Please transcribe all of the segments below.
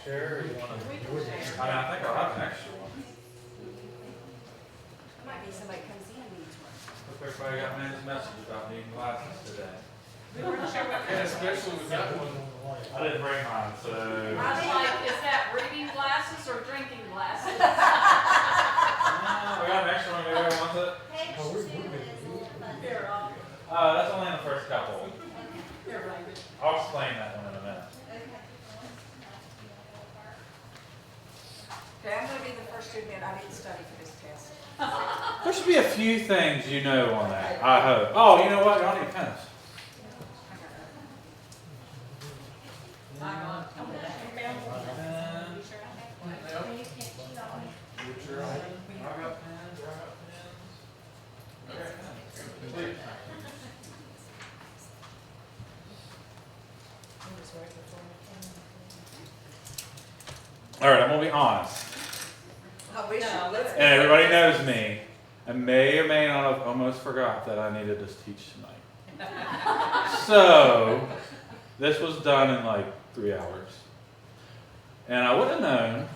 share or you want to? We can share. I think I'll have an extra one. Might be somebody comes in and needs one. Hope everybody got Man's message about needing glasses today. We weren't sure what. Yeah, especially with that one. I didn't bring mine, so. I was like, is that reading glasses or drinking glasses? We got an extra one. Everybody wants it? Page 2 is a little fuzzy. Here, That's only in the first couple. here, baby. I'll explain that one in a minute. Okay, I'm gonna be the first to admit I didn't study for this test. There should be a few things you know on that, I hope. Oh, you know what? Y'all need pens. I got Pen. You sure? I got pens. Okay. Please. All right, I'm gonna be honest. I wish No, you let's- would. And everybody knows me. I may or may not have almost forgot that I needed this teach tonight. So, this was done in like 3 hours. And I would have known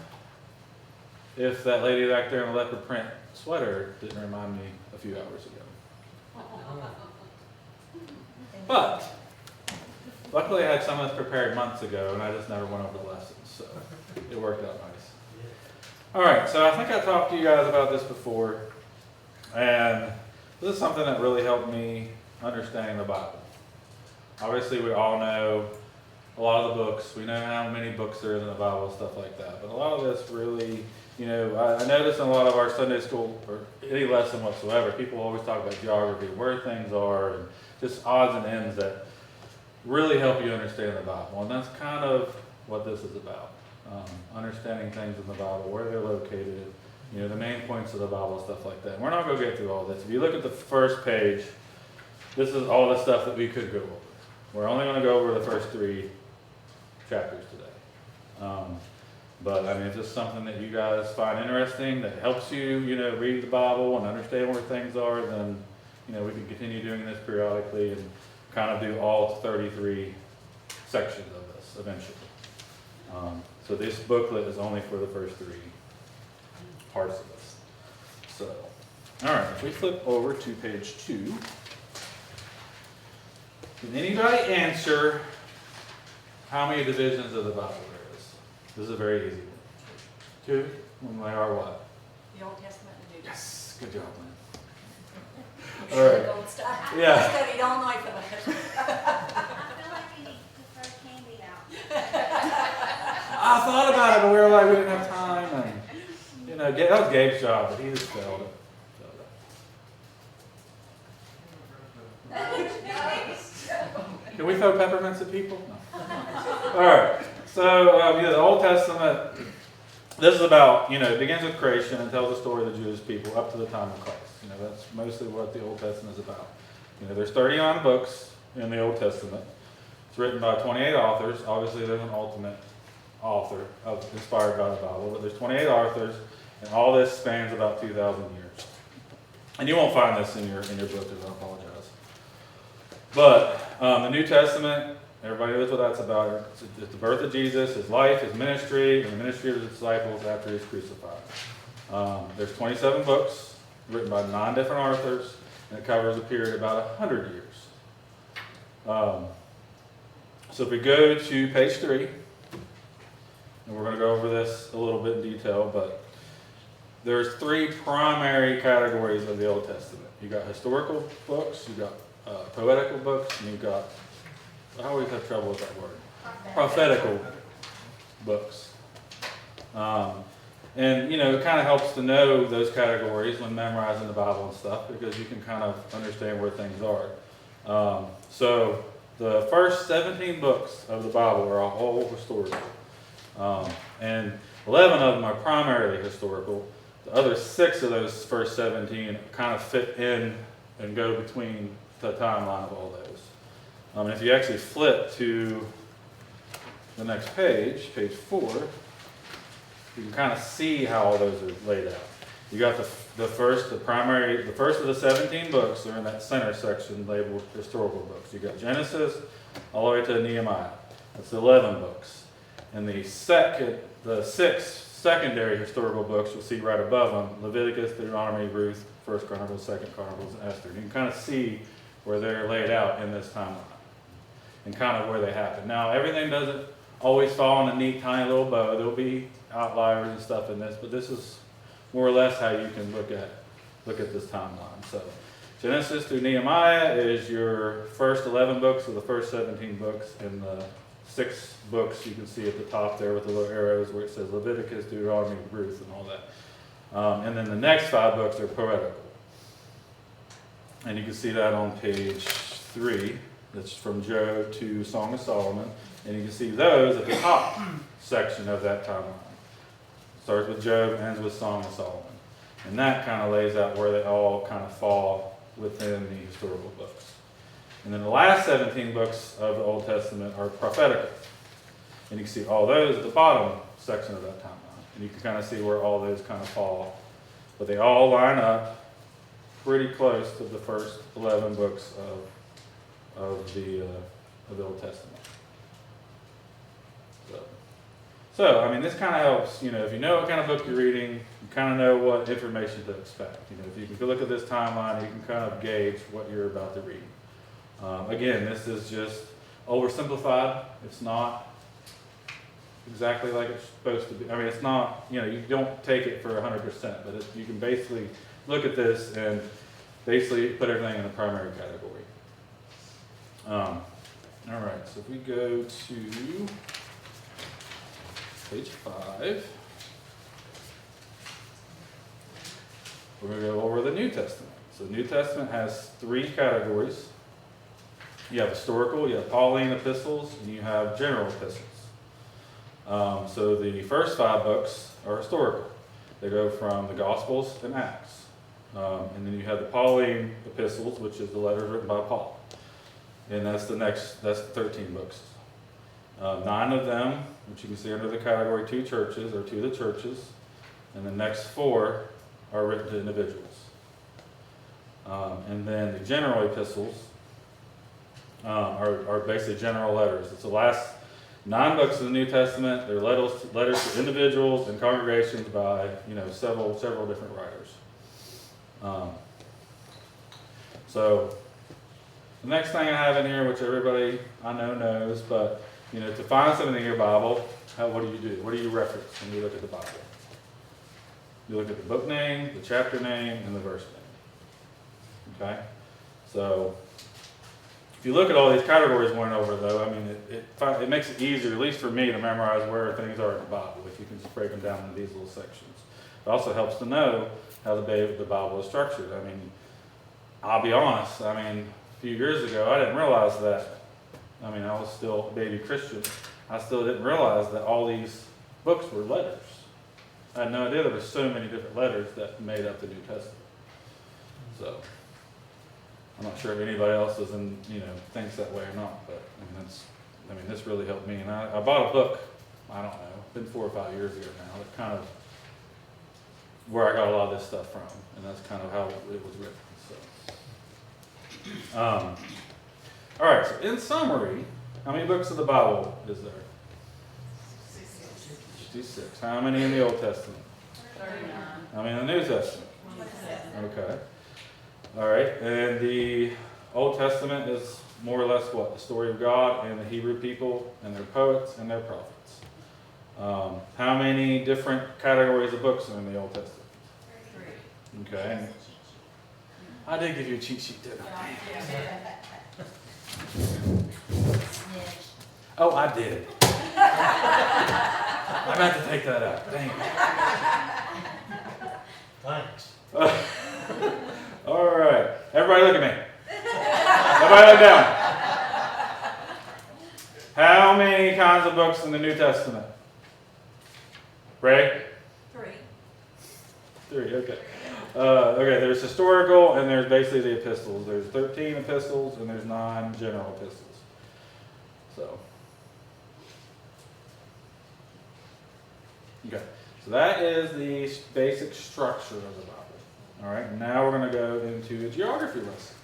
if that lady back there in the leopard print sweater didn't remind me a few hours ago. But, luckily I had some of this prepared months ago and I just never went over the lessons. So, it worked out nice. All right, so I think I talked to you guys about this before. And this is something that really helped me understanding the Bible. Obviously, we all know a lot of the books. We know how many books there is in the Bible and stuff like that. But a lot of this really, you know, I notice in a lot of our Sunday school or any lesson whatsoever, people always talk about geography, where things are, and just odds and ends that really help you understand the Bible. And that's kind of what this is about. Understanding things in the Bible, where they're located, you know, the main points of the Bible, stuff like that. And we're not going to get through all this. If you look at the first page, this is all the stuff that we could go over. We're only going to go over the first 3 chapters today. But I mean, if it's something that you guys find interesting, that helps you, you know, read the Bible and understand where things are, then, you know, we can continue doing this periodically and kind of do all 33 sections of this eventually. So this booklet is only for the first 3 parts of this. So, all right, if we flip over to page 2, can anybody answer how many divisions of the Bible there is? This is a very easy one. 2? And they are what? The Old Testament and the New Testament. Yes, good job, man. I'm All right. Gold star. Yeah. I studied all night for that. I feel like you need to throw candy out. I thought about it, but we were like, we didn't have time. And, you know, that was Gabe's job, but he just failed it. Can we throw peppermints at people? No. All right. So, yeah, the Old Testament, this is about, you know, it begins with creation and tells the story of the Jewish people up to the time of Christ. You know, that's mostly what the Old Testament is about. You know, there's 39 books in the Old Testament. It's written by 28 authors. Obviously, there's an ultimate author inspired by the Bible, but there's 28 authors, and all this spans about 2,000 years. And you won't find this in your book, I apologize. But the New Testament, everybody knows what that's about. It's the birth of Jesus, his life, his ministry, and the ministry of his disciples after he's crucified. There's 27 books written by 9 different authors, and it covers a period of about 100 years. So if we go to page 3, and we're going to go over this a little bit in detail, but there's 3 primary categories of the Old Testament. You got historical books, you got poetical books, and you got, I always have trouble with that word, prophetical books. And, you know, it kind of helps to know those categories when memorizing the Bible and stuff, because you can kind of understand where things are. So the first 17 books of the Bible are all historical. And 11 of them are primarily historical. The other 6 of those first 17 kind of fit in and go between the timeline of all those. And if you actually flip to the next page, page 4, you can kind of see how all those are laid out. You got the first of the 17 books are in that center section labeled historical books. You got Genesis all the way to Nehemiah. That's 11 books. And the six secondary historical books you'll see right above them: Leviticus, Deuteronomy, Ruth, First Chronicles, Second Chronicles, and Esther. And you can kind of see where they're laid out in this timeline and kind of where they happen. Now, everything doesn't always fall in a neat, tiny little bow. There'll be outliers and stuff in this, but this is more or less how you can look at this timeline. So, Genesis through Nehemiah is your first 11 books, or the first 17 books, and the 6 books you can see at the top there with the little arrows where it says Leviticus, Deuteronomy, Ruth, and all that. And then the next 5 books are poetical. And you can see that on page 3. That's from Job to Song of Solomon. And you can see those at the top section of that timeline. Starts with Job, ends with Song of Solomon. And that kind of lays out where they all kind of fall within the historical books. And then the last 17 books of the Old Testament are prophetical. And you can see all those at the bottom section of that timeline. And you can kind of see where all those kind of fall. But they all line up pretty close to the first 11 books of the Old Testament. So, I mean, this kind of helps, if you know what kind of book you're reading, you kind of know what information to expect. If you can look at this timeline, you can kind of gauge what you're about to read. Again, this is just oversimplified. It's not exactly like it's supposed to be. I mean, it's not, you don't take it for 100%, but you can basically look at this and basically put everything in a primary category. All right, so if we go to page 5, we're going to go over the New Testament. So the New Testament has 3 categories. You have historical, you have Pauline epistles, and you have general epistles. So the first 5 books are historical. They go from the Gospels and Acts. And then you have the Pauline epistles, which is the letters written by Paul. And that's the 13 books. 9 of them, which you can see under the category 2 churches, or to the churches. And the next 4 are written to individuals. And then the general epistles are basically general letters. It's the last 9 books of the New Testament. They're letters to individuals and congregations by several different writers. So the next thing I have in here, which everybody I know knows, but to find something in your Bible, what do you do? What do you reference when you look at the Bible? You look at the book name, the chapter name, and the verse name. Okay? So if you look at all these categories we went over, though, I mean, it makes it easier, at least for me, to memorize where things are in the Bible, if you can just break them down into these little sections. It also helps to know how the Bible is structured. I mean, I'll be honest, a few years ago, I didn't realize that. I was still a baby Christian. I still didn't realize that all these books were letters. I had no idea there were so many different letters that made up the New Testament. So I'm not sure if anybody else doesn't, thinks that way or not, but this really helped me. And I bought a book, I don't know, been 4 or 5 years ago now. That's kind of where I got a lot of this stuff from, and that's kind of how it was written. So, all right. So in summary, how many books of the Bible is there? 66. How many in the Old Testament? 39. How many in the New Testament? 27. Okay. All right. And the Old Testament is more or less what? The story of God and the Hebrew people and their poets and their prophets. How many different categories of books are in the Old Testament? 3. Okay. I did give you a cheat sheet, didn't I? Oh, I did. I meant to take that out. Dang it. Thanks. All right. Everybody look at me. Everybody look down. How many kinds of books in the New Testament? Ray? 3. 3, okay. Okay, there's historical and there's basically the epistles. There's 13 epistles and there's 9 general epistles. So, okay. So that is the basic structure of the Bible. All right, now we're going to go into a geography lesson.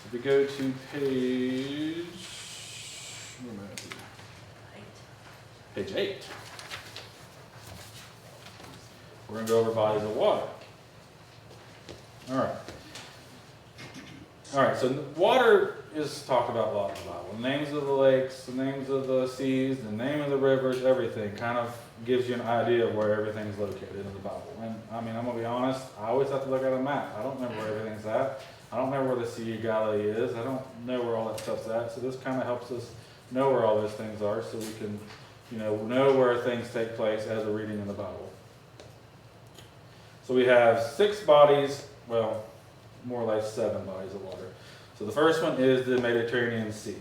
If we go to page, where am I at here? Page 8. We're going to go over bodies of water. All right. All right, so water is talked about a lot in the Bible. The names of the lakes, the names of the seas, the name of the rivers, everything kind of gives you an idea of where everything's located in the Bible. And I mean, I'm going to be honest, I always have to look at a map. I don't remember where everything's at. I don't remember where the Sea of Galilee is. I don't know where all that stuff's at. So this kind of helps us know where all those things are so we can, know where things take place as we're reading in the Bible. So we have 6 bodies, well, more or less 7 bodies of water. So the first one is the Mediterranean Sea.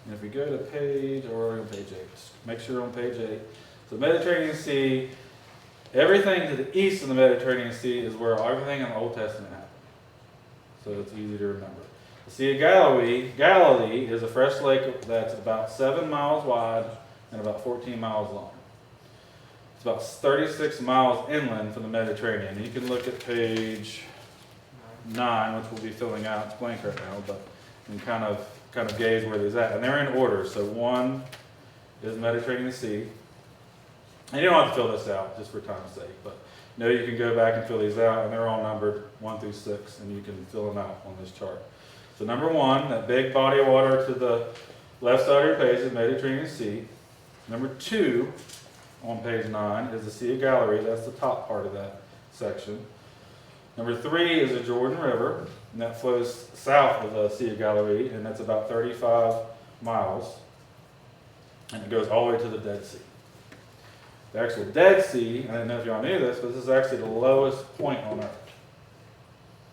And if we go to page 8, make sure on page 8. So the Mediterranean Sea, everything to the east of the Mediterranean Sea is where everything in the Old Testament happened. So it's easy to remember. The Sea of Galilee is a fresh lake that's about 7 miles wide and about 14 miles long. It's about 36 miles inland from the Mediterranean. You can look at page 9, which we'll be filling out. It's blank right now, but you can kind of gauge where these at. And they're in order. So 1 is Mediterranean Sea. And you don't have to fill this out just for time's sake, but you can go back and fill these out, and they're all numbered 1 through 6, and you can fill them out on this chart. So number 1, that big body of water to the left side of your page is Mediterranean Sea. Number 2 on page 9 is the Sea of Galilee. That's the top part of that section. Number 3 is the Jordan River, and that flows south of the Sea of Galilee, and that's about 35 miles, and it goes all the way to the Dead Sea. The actual Dead Sea, I don't know if y'all knew this, but this is actually the lowest point on Earth.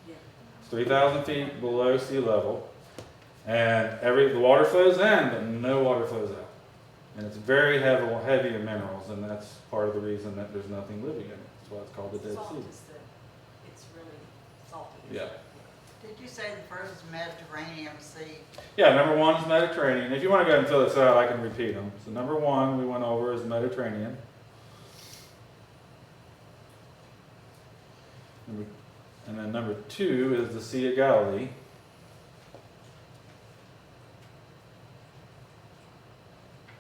Yeah. It's 3,000 feet below sea level, and the water flows in, but no water flows out. And it's very heavy in minerals, and that's part of the reason that there's nothing living in it. That's why it's called the Dead Salt Sea. is it's really salty. Yeah. Did you say the first is Mediterranean Sea? Yeah, number 1 is Mediterranean. If you want to go ahead and fill this out, I can repeat them. So number 1 we went over is Mediterranean. And then number 2 is the Sea of Galilee.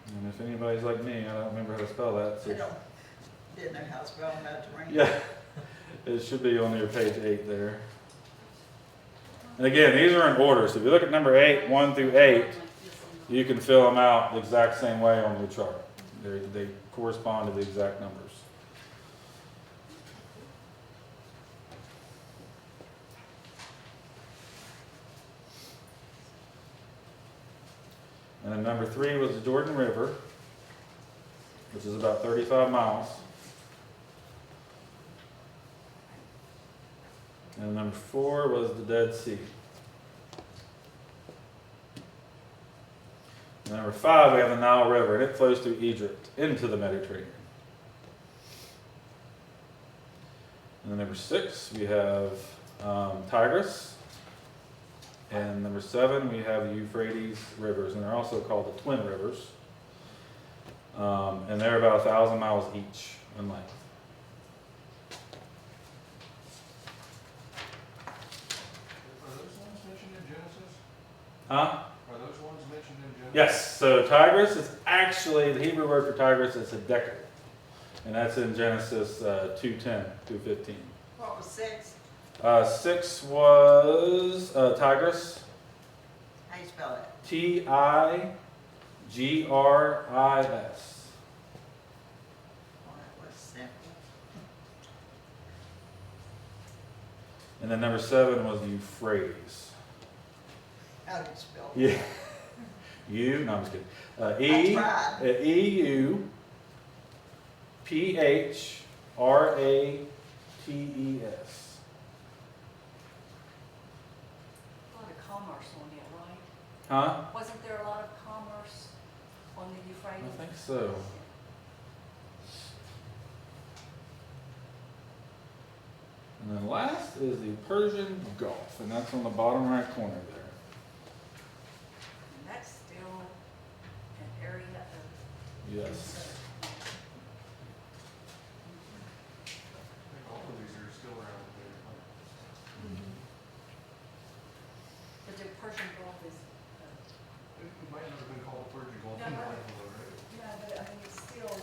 And if anybody's like me, I don't remember how to spell that. So Didn't know how to spell Mediterranean. yeah, it should be on your page 8 there. And again, these are in order. So if you look at number 8, 1 through 8, you can fill them out the exact same way on your chart. They correspond to the exact numbers. And then number 3 was the Jordan River, which is about 35 miles. And number 4 was the Dead Sea. And number 5, we have the Nile River, and it flows through Egypt into the Mediterranean. And then number 6, we have Tigris. And number 7, we have the Euphrates rivers, and they're also called the Twin Rivers. And they're about 1,000 miles each in length. Are those ones mentioned in Genesis? Huh? Are those ones mentioned in Genesis? Yes, so Tigris is actually, the Hebrew word for Tigris is Hiddekel. And that's in Genesis 2:10 through 15. What was 6? 6 was Tigris, How you spell it? Tigris. Oh, that was simple. And then number 7 was Euphrates. How do you spell it? Yeah. No, I'm just kidding. I tried. EUPHRATES. A lot of commerce on it, right? Huh? Wasn't there a lot of commerce on the Euphrates? I think so. And then last is the Persian Gulf, and that's on the bottom right corner there. And that's still an area of. Yes. I think all of these are still around there. But the Persian Gulf is, It might not have been called the Persian Gulf No, in no. Bible, right? yeah, but I mean, it's still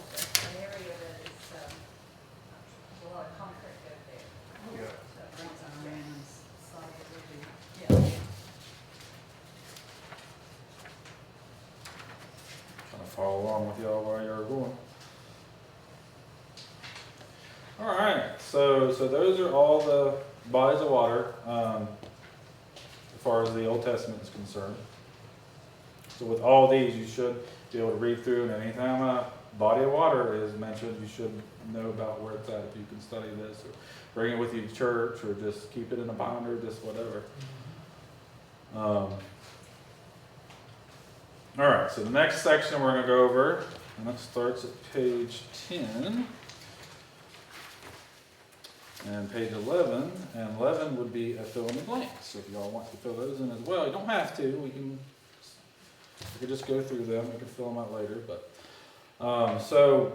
follow along with y'all while you're going. All right, so those are all the bodies of water as far as the Old Testament is concerned. So with all these, you should be able to read through, and anytime a body of water is mentioned, you should know about where it's at if you can study this, or bring it with you to church, or just keep it in a binder, just whatever. All right, so the next section we're going to go over, and that starts at page 10. And page 11, and 11 would be a fill in the blanks. So if y'all want to fill those in as well, you don't have to. We can just go through them. We can fill them out later. But so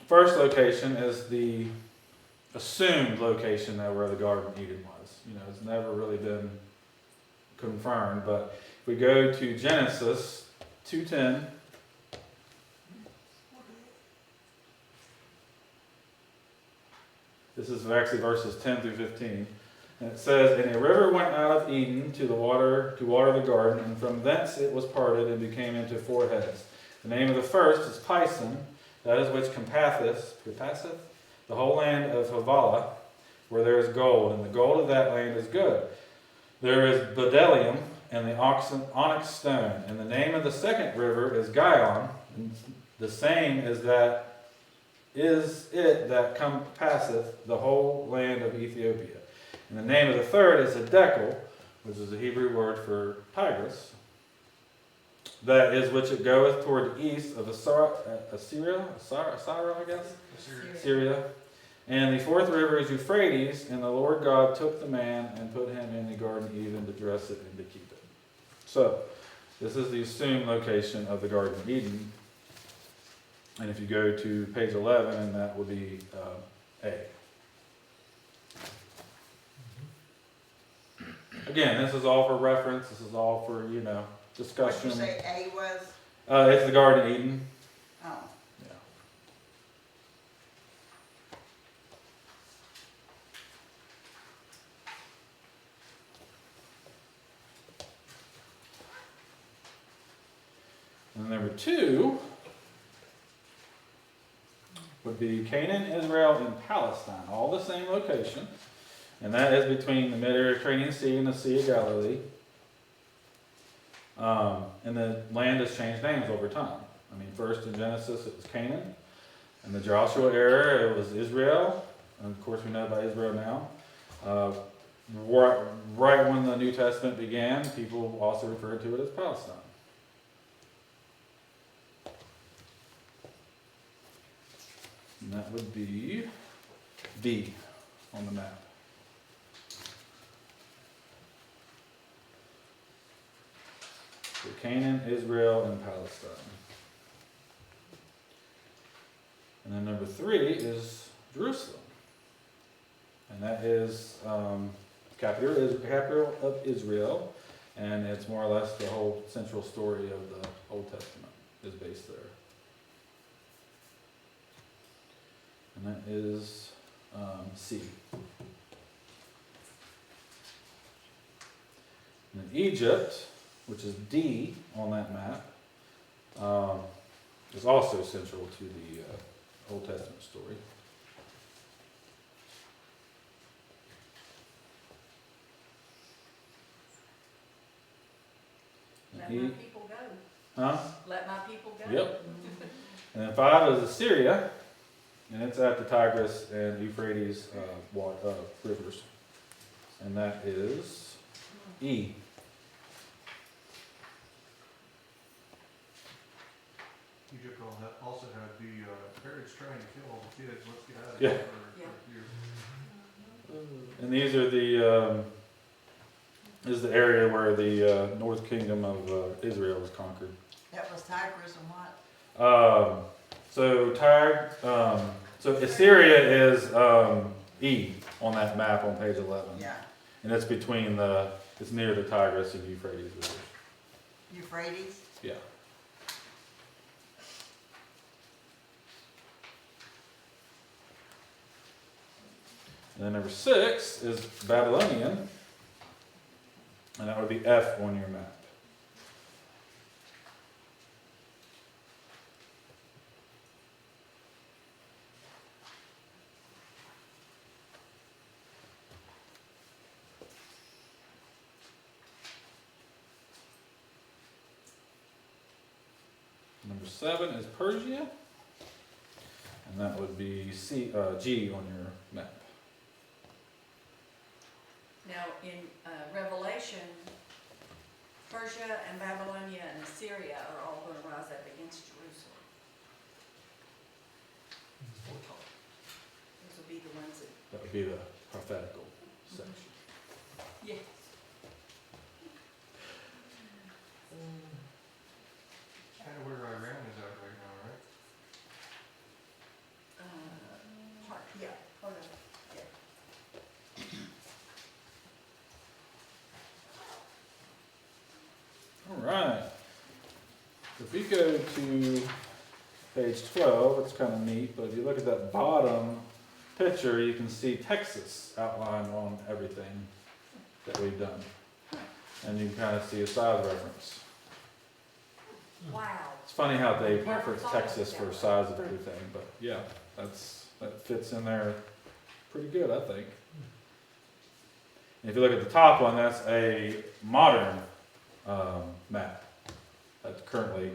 first location is the assumed location of where the Garden of Eden was. You know, it's never really been confirmed. But if we go to Genesis 2:10. This is actually verses 10 through 15. And it says, "And a river went out of Eden to water the garden, and from thence it was parted and became into 4 heads. The name of the first is Pison, that is which compasseth the whole land of Havilah, where there is gold, and the gold of that land is good. There is bdellium and the onyx stone. And the name of the second river is Gihon, and the same as that is it that compasseth the whole land of Ethiopia. And the name of the third is Hiddekel, which is the Hebrew word for Tigris. That is which it goeth toward the east of Assyria, I guess? Syria. And the fourth river is Euphrates, and the Lord God took the man and put him in the Garden of Eden to dress it and to keep it." So, this is the assumed location of the Garden of Eden. And if you go to page 11, and that would be A. Again, this is all for reference. This is all for, What did discussion. you say A was? It's the Garden of Eden. Oh, Yeah. And number 2 would be Canaan, Israel, and Palestine, all the same location. And that is between the Mediterranean Sea and the Sea of Galilee. And the land has changed names over time. I mean, first in Genesis it was Canaan. In the Joshua era it was Israel. And of course we know about Israel now. Right when the New Testament began, people also referred to it as Palestine. And that would be B on the map. So Canaan, Israel, and Palestine. And then number 3 is Jerusalem. And that is capital of Israel. And it's more or less the whole central story of the Old Testament is based there. And that is C. And then Egypt, which is D on that map, is also central to the Old Testament story. Let And my E, people go. huh? Let my people go. Yep. And then 5 is Assyria, and it's at the Tigris and Euphrates rivers. And that is E. Egypt also had the Herod's trying to kill all the kids, let's get out of Yeah. here for Yeah. a few. And these are is the area where the North Kingdom of Israel was conquered. that was Tigris and what? So Assyria is E on that map on page 11. Yeah, And it's it's near the Tigris and Euphrates rivers. Euphrates. Yeah. And then number 6 is Babylonian, and that would be F on your map. Number 7 is Persia. And that would be G on your map. Now, in Revelation, Persia and Babylonia and Assyria are all going to rise up against Jerusalem. Those will be the ones that. That would be the prophetical section. Yes. Kind of where Iran is at right now, right? Part of it, yeah. All right. If we go to page 12, it's kind of neat, but if you look at that bottom picture, you can see Texas outlined on everything that we've done. And you can kind of see a size reference. Wow. It's funny how they Never reference thought of it Texas that for way. size of everything, but yeah, that fits in there pretty good, I think. And if you look at the top one, that's a modern map that's currently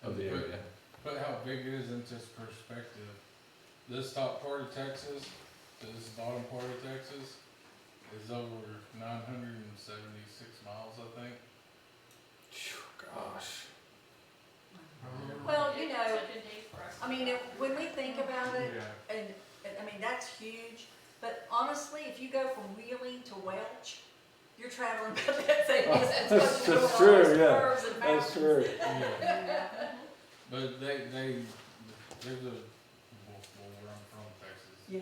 of the area. But how big it is in just perspective. This top part of Texas, this bottom part of Texas, is over 976 miles, I think. Phew, gosh. Well, you know, Such a deep breast. I mean, when we think about it, Yeah. and I mean, that's huge, but honestly, if you go from Wheeling to Welch, you're traveling about that same Oh, distance. that's- because you're that's going all true, those yeah. curves and That's mountains. true. Yeah. But there's where I'm from, Texas. Yeah.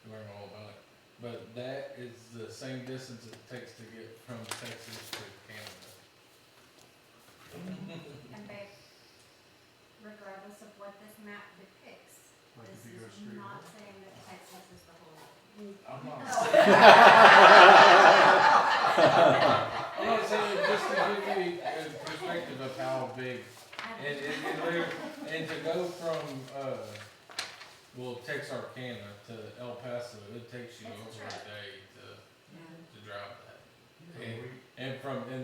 You learn all about it. But that is the same distance it takes to get from Texas to Canada. And babe, regardless of what this map depicts, Like if this you go is straight not north. saying that Texas is the whole. I'm not I'm not saying it just to give you a perspective of how big. And to go from, Texarkana to El Paso, it takes you It's a over a trek. day to drive that. Yeah, And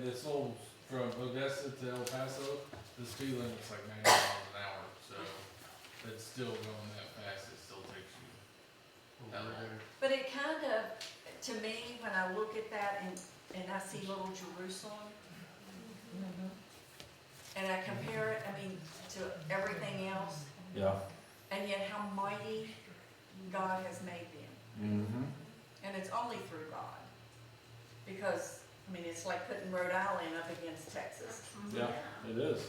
this little, from Odessa to El Paso, the speed limit's like 90 miles an hour, so it's still going that fast, it still takes you. over there. But it kind of, to me, when I look at that and I see little Jerusalem, and I compare it, I mean, to everything else, Yeah. and yet how mighty God has made them. Mm-hmm. And it's only through God. Because, I mean, it's like putting Rhode Island up against Texas. Yeah, it is.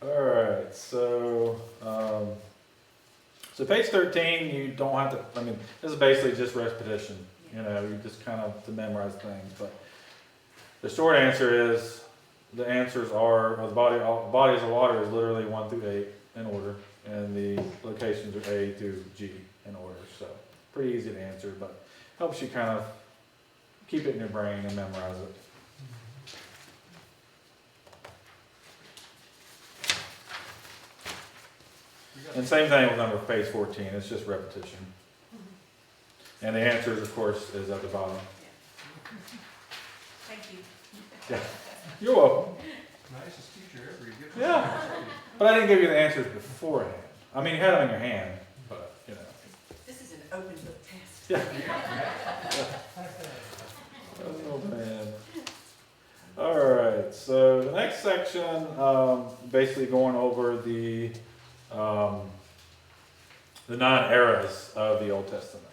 All right, so page 13, you don't have to, I mean, this is basically just repetition, you know, you just kind of to memorize things, but the short answer is, the answers are, the bodies of water is literally 1 through 8 in order, and the locations are A through G in order, so pretty easy to answer, but helps you kind of keep it in your brain and memorize it. And same thing with number page 14, it's just repetition. And the answers, of course, is at the bottom. Thank you. You're welcome. Nicest teacher ever, you get. Yeah. But I didn't give you the answers beforehand. I mean, you had them in your hand, but, you know. This is an open book test. Oh, man. All right, so the next section, basically going over the 9 eras of the Old Testament.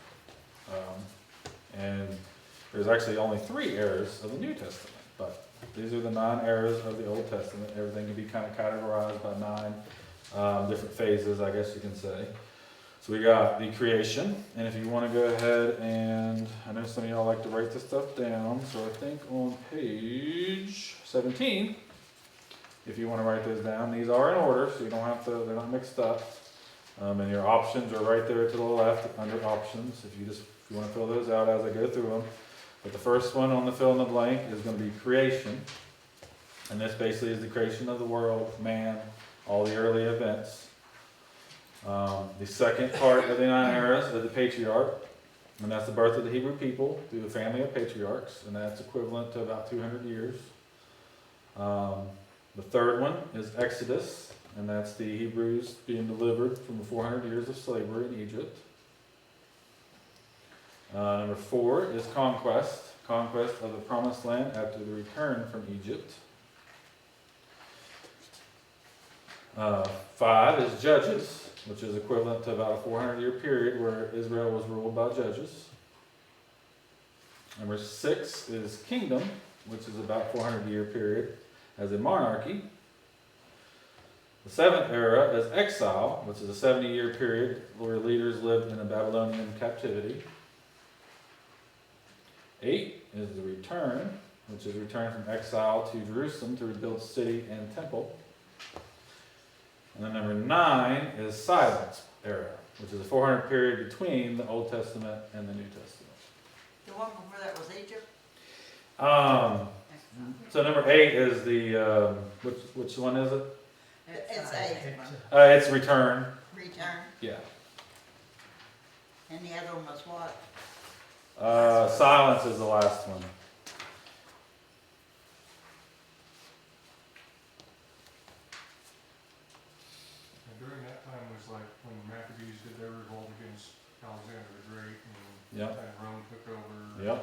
And there's actually only 3 eras of the New Testament, but these are the 9 eras of the Old Testament. Everything can be kind of categorized by 9 different phases, I guess you can say. So we got the creation, and if you want to go ahead and, I know some of y'all like to write this stuff down, so I think on page 17, if you want to write those down, these are in order, so you don't have to, they're not mixed up. And your options are right there to the left under options, if you want to fill those out as I go through them. But the first one on the fill in the blank is going to be creation. And this basically is the creation of the world, man, all the early events. The second part of the 9 eras is the patriarch. And that's the birth of the Hebrew people through the family of patriarchs, and that's equivalent to about 200 years. The third one is Exodus, and that's the Hebrews being delivered from the 400 years of slavery in Egypt. Number 4 is conquest of the promised land after the return from Egypt. 5 is Judges, which is equivalent to about a 400-year period where Israel was ruled by judges. Number 6 is Kingdom, which is about 400-year period as a monarchy. The 7th era is Exile, which is a 70-year period where leaders lived in a Babylonian captivity. 8 is the Return, which is return from exile to Jerusalem to rebuild city and temple. And then number 9 is Silence era, which is a 400 period between the Old Testament and the New Testament. The one before that was Egypt? So number 8 is the, which one is it? It's eight. It's Return. Return, Yeah. and the other one was what? Silence is the last one. And during that time was like when Maccabees did their revolt against Alexander the Great and Yep. and Rome took over. Yep.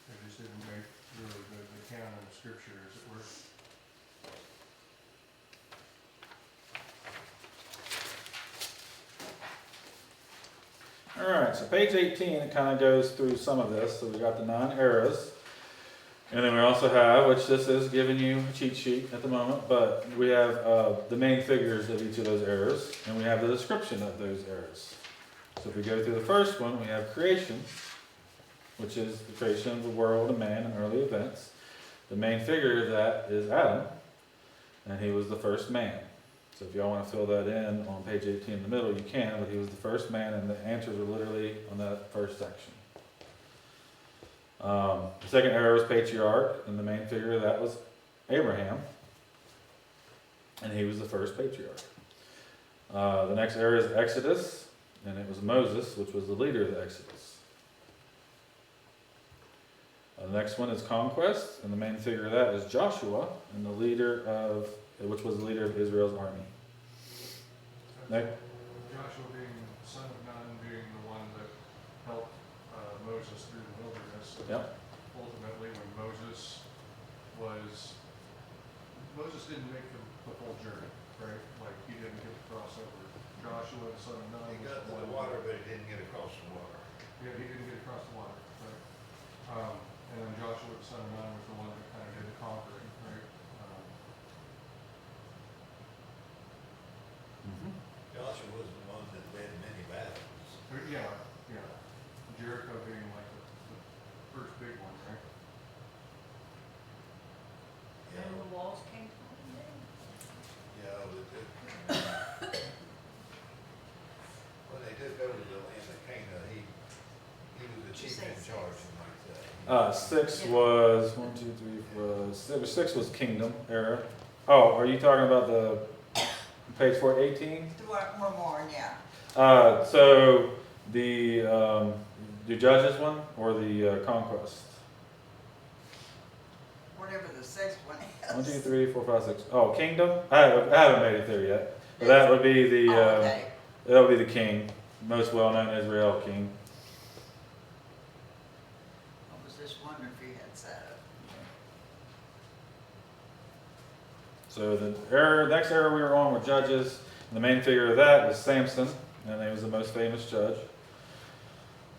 They just didn't make really the canon of scripture as it were. Alright, so page 18, it kind of goes through some of this. So we got the 9 eras. And then we also have, which this is giving you a cheat sheet at the moment, but we have the main figures of each of those eras, and we have the description of those eras. So if we go through the first one, we have creation, which is the creation of the world and man and early events. The main figure of that is Adam, and he was the first man. So if y'all want to fill that in on page 18 in the middle, you can, but he was the first man, and the answers are literally on that first section. The second era was patriarch, and the main figure of that was Abraham, and he was the first patriarch. The next era is Exodus, and it was Moses, which was the leader of the Exodus. The next one is conquest, and the main figure of that is Joshua, and which was the leader of Israel's army. Next. Joshua being the son of Nun, being the one that helped Moses through the wilderness. Yep. Ultimately, when Moses didn't make the full journey, right? Like, he didn't get to cross over. Joshua, the son of Nun, He was got to the the one. water, but he didn't get across the water. Yeah, he didn't get across the water, right? And then Joshua, the son of Nun, was the one that kind of did the conquering, right? Joshua was the one that led many battles. Yeah. Jericho being like the first big one, right? Yeah, And the walls came falling down. yeah, when they took over the land of Canaan, he was the Did you chief say in six? charge, something like that. 6 was, 1, 2, 3, 4, 6 was kingdom era. Oh, are you talking about the page 418? One more, yeah. So the Judges one or the conquest? Whatever the sixth one is. 1, 2, 3, 4, 5, 6. Oh, kingdom? I haven't made it there yet. But that would be the Oh, okay. that would be the king, most well-known Israel king. I was just wondering if you had said it. So the next era we were on were Judges. And the main figure of that was Samson, and he was the most famous judge.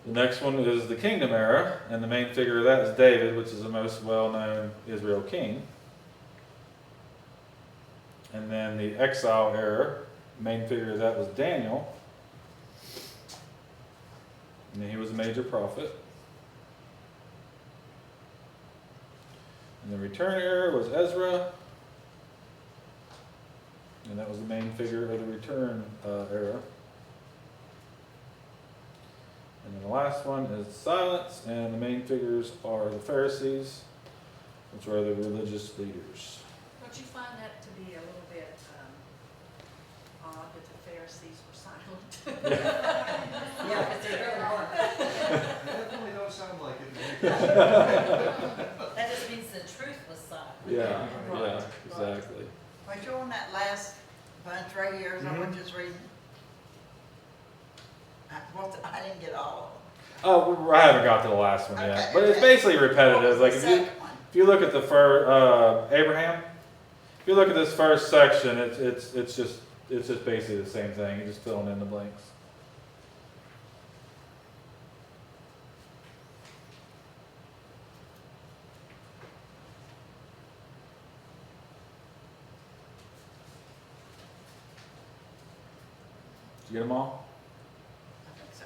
The next one is the Kingdom era, and the main figure of that is David, which is the most well-known Israel king. And then the Exile era, the main figure of that was Daniel, and he was a major prophet. And the Return era was Ezra, and that was the main figure of the Return era. And then the last one is Silence, and the main figures are the Pharisees, which are the religious leaders. Don't you find that to be a little bit odd that the Pharisees were silent? Yeah, but they really weren't. That just means the truth was silent. Yeah, yeah, exactly. Was you on that last bunch right here, is that what just reading? I didn't get all Oh, I haven't got to the last one yet, Okay, but it's okay. basically of them. repetitive. Like What was the if you second one? if you look at the first Abraham, if you look at this first section, it's just basically the same thing. You're just filling in the blanks. Did you get them all? I think so.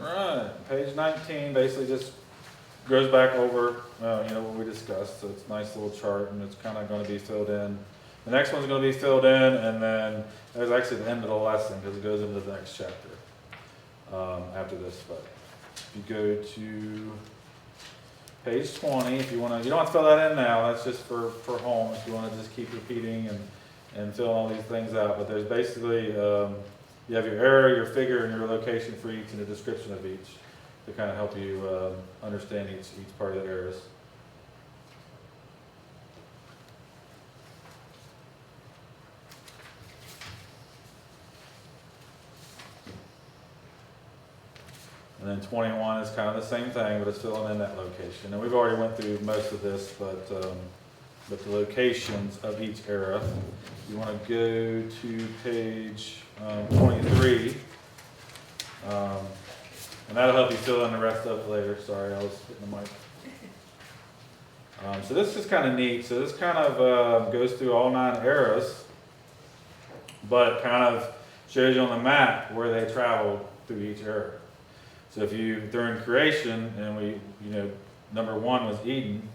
Right, page 19 basically just goes back over, what we discussed. So it's a nice little chart, and it's kind of going to be filled in. The next one's going to be filled in, and then there's actually the end of the lesson because it goes into the next chapter after this. But if you go to page 20, if you want to, you don't have to fill that in now. That's just for home. If you want to just keep repeating and filling all these things out. But there's basically you have your error, your figure, and your location for each, and a description of each to kind of help you understand each part of the errors. And then 21 is kind of the same thing, but it's filling in that location. And we've already went through most of this, but the locations of each era. You want to go to page 23, and that'll help you fill in the rest of it later. Sorry, I was hitting the mic. So this is kind of neat. So this kind of goes through all 9 eras, but it kind of shows you on the map where they traveled through each era. So if you, during creation, and number 1 was Eden,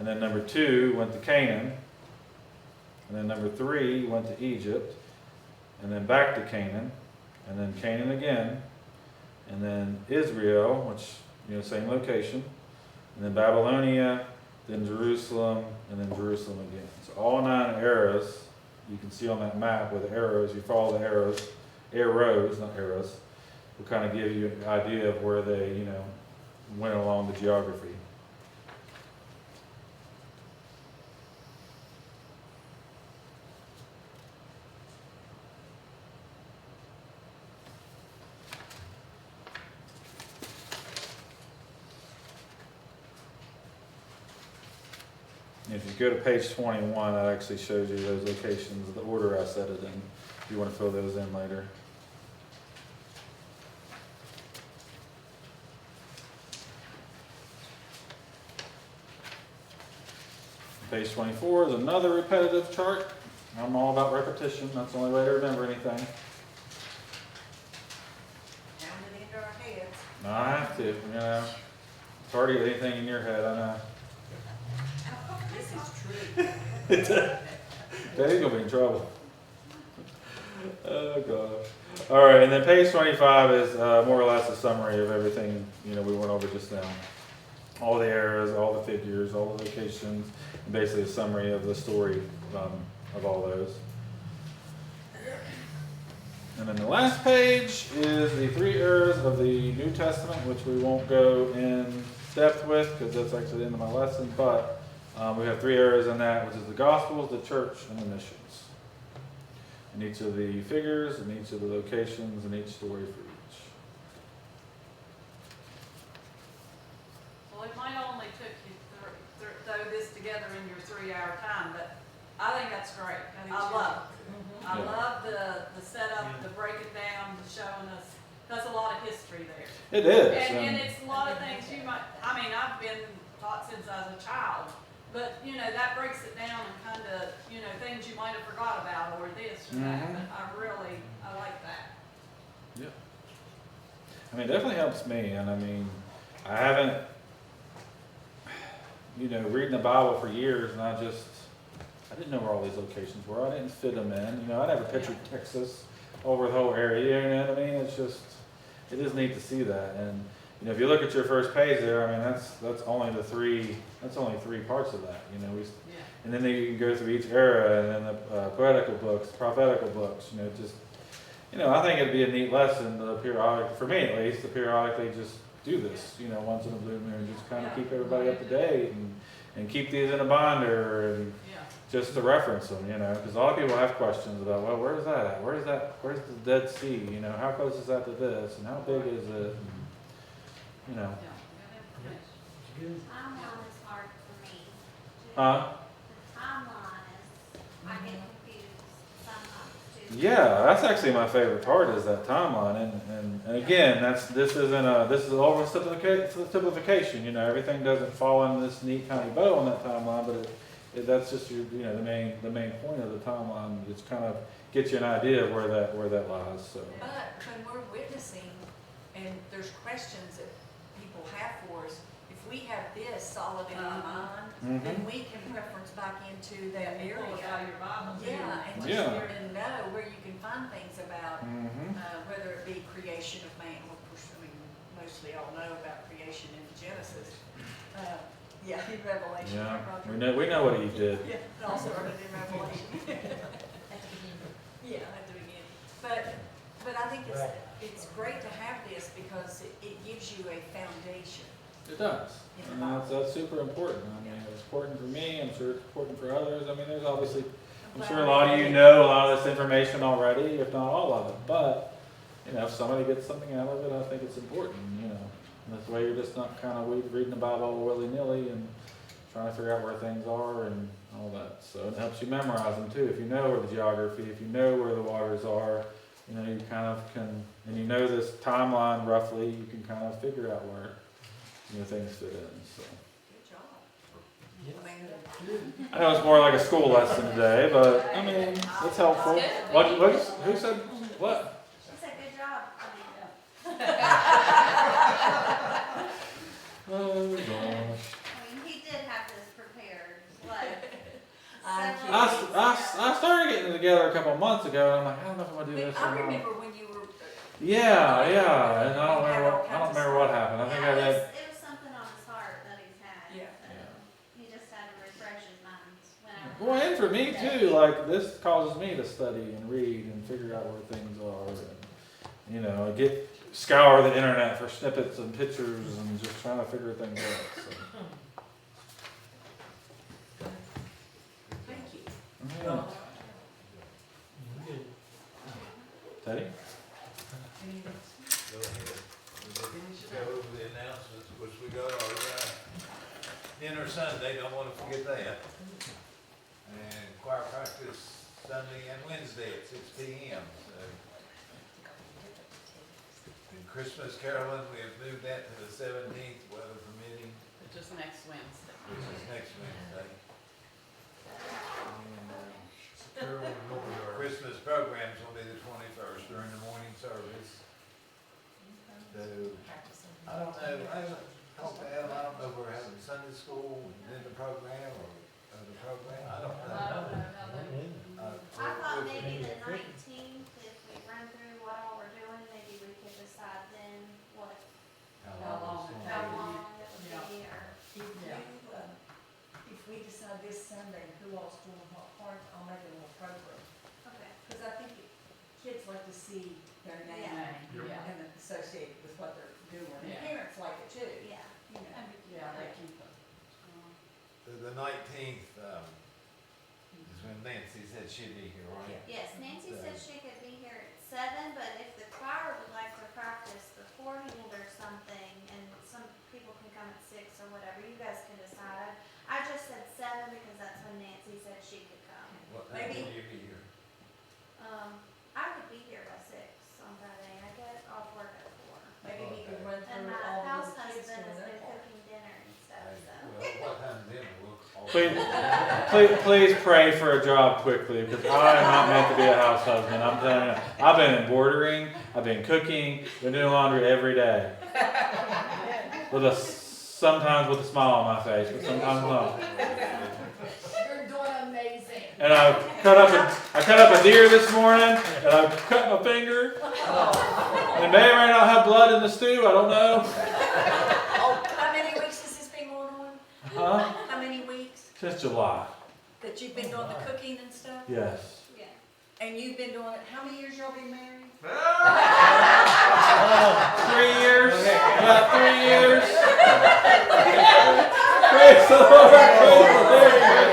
and then number 2 went to Canaan, and then number 3 went to Egypt, and then back to Canaan, and then Canaan again, and then Israel, which, same location, and then Babylonia, then Jerusalem, and then Jerusalem again. So all 9 eras, you can see on that map with the arrows, you follow the arrows, not arrows, will kind of give you an idea of where they, went along the geography. If you go to page 21, that actually shows you those locations, the order I set it in, if you want to fill those in later. Page 24 is another repetitive chart. I'm all about repetition. That's the only way to remember anything. Pound it into our heads. I have to, It's hard to get anything in your head, I know. This is true. Daddy's gonna be in trouble. Oh, gosh. All right, and then page 25 is more or less a summary of everything, we went over just now. All the eras, all the figures, all the locations, and basically a summary of the story of all those. And then the last page is the 3 eras of the New Testament, which we won't go in depth with because that's actually the end of my lesson, but we have 3 eras in that, which is the Gospels, the Church, and the Missions. And each of the figures, and each of the locations, and each story for each. Well, it might only took you throw this together in your 3-hour time, but I think that's great. I Yeah. love the setup, the break it down, the showing us, that's a lot of history there. It is. And it's a lot of things you might, I've been taught since I was a child, but, that breaks it down and kind of, things you might have forgot about, or this or that, Mhm. but I like that. Yeah. It definitely helps me, and I haven't, reading the Bible for years, and I didn't know where all these locations were. I didn't fit them in. I never pictured Texas over the whole area. You know what I mean? It is neat to see that. And if you look at your first page there, that's only that's only 3 parts of that. And then you can go through each era, and then the poetical books, prophetical books. you know, I think it'd be a neat lesson to for me at least, to periodically just do this, you know, once in a blue moon, just kind of keep everybody up to date and keep these in a binder and Yeah. just to reference them, you know, because a lot of people have questions about, well, where's that at? Where's the Dead Sea? You know, how close is that to this? And how big is it? And, you know, Yeah, we got information. Timeline is hard for me. huh? The timeline is, I get confused sometimes too. Yeah, that's actually my favorite part is that timeline, and again, this is oversimplification. You know, everything doesn't fall in this neat tiny bow on that timeline, but that's just your, you know, the main point of the timeline. Just kind of get you an idea of where that lies. So But when we're witnessing and there's questions that people have for us, if we have this solid in our mind, then we can reference back into that Pull it out of area. your Bible. Yeah, and just Yeah. and know where you can find things about, Mhm. whether it be creation of man, of course, I mean, mostly all know about creation in Genesis. Yeah, in Revelation. Yeah, Roger. we know what he did. Yeah, it all started in Revelation. At the beginning. Yeah, at the beginning. But I think it's great to have this because it gives you a foundation. It does, and that's super important. I mean, it's important for me. I'm sure it's important for others. I mean, there's obviously, I'm sure a lot of you know a lot of this information already, if not all of it. But you know, if somebody gets something out of it, I think it's important. You know, and this way you're just not kind of reading the Bible willy nilly and trying to figure out where things are and all that. So it helps you memorize them too. If you know where the geography, if you know where the waters are, you know, you kind of can, and you know this timeline roughly, you can kind of figure out where, you know, things fit in. So Good job. I mean, I know it's more like a school lesson today, but I mean, it's helpful. Who said what? She said, good job. Oh gosh. I mean, he did have this prepared, like, I'm several I started getting it together a couple of months ago, and I'm like, I don't know if I'm gonna do this or I not. remember when you were. Yeah, and I don't remember what happened. I think I did. It was something on his heart that he's had. Yeah. So he just had to refresh his mind whenever. Well, and for me too, like this causes me to study and read and figure out where things are, and you know, scour the internet for snippets and pictures and just trying to figure things out. So. Thank you. Yeah. Teddy? Go ahead. Go over the announcements, which we got our, dinner Sunday, don't wanna forget that. And choir practice Sunday and Wednesday at 6 p.m. So. And Christmas caroling, we have moved that to the 17th, weather permitting, Which is next Wednesday. which is next Wednesday. And, Christmas programs will be the 21st during the morning service. So, I don't know, I haven't talked to Adam, I don't know if we're having Sunday school within the program or the program, I don't know. I don't know. I thought maybe the 19th, if we run through what all we're doing, maybe we could decide then what, How long it how takes. long it would be, or. If we decide this Sunday who all's doing what part, I'll make a little program. Okay. Because I think kids like to see their name Yeah. and associated with what they're doing. And Yeah. parents like it too, Yeah. you know. Yeah, they keep it. The 19th, is when Nancy said she'd be here, right? Yes, Nancy said she could be here at 7, but if the choir would like to practice beforehand or something, and some people can come at 6 or whatever, you guys can decide. I just said 7 because that's when Nancy said she could come. What time Maybe- will you be here? I would be here by 6 on Friday. I get off work at 4. Maybe we can run And through my all house the kids husband doing has their been part. cooking dinner and stuff, so. Well, what time then we'll all. Please pray for a job quickly because I am not meant to be a house husband. I'm telling you, I've been embroidering, I've been cooking, been doing laundry every day. Sometimes with a smile on my face, but sometimes not. You're doing amazing. And I cut up a deer this morning, and I cut my finger. And it may or may not have blood in the stew. I don't know. Oh, how many weeks has this been going on? Huh? How many weeks Since July. that you've been doing the cooking and stuff? Yes. Yeah. And you've been doing it, how many years y'all been married? 3 years, about 3 years. Praise the Lord, praise the Lord.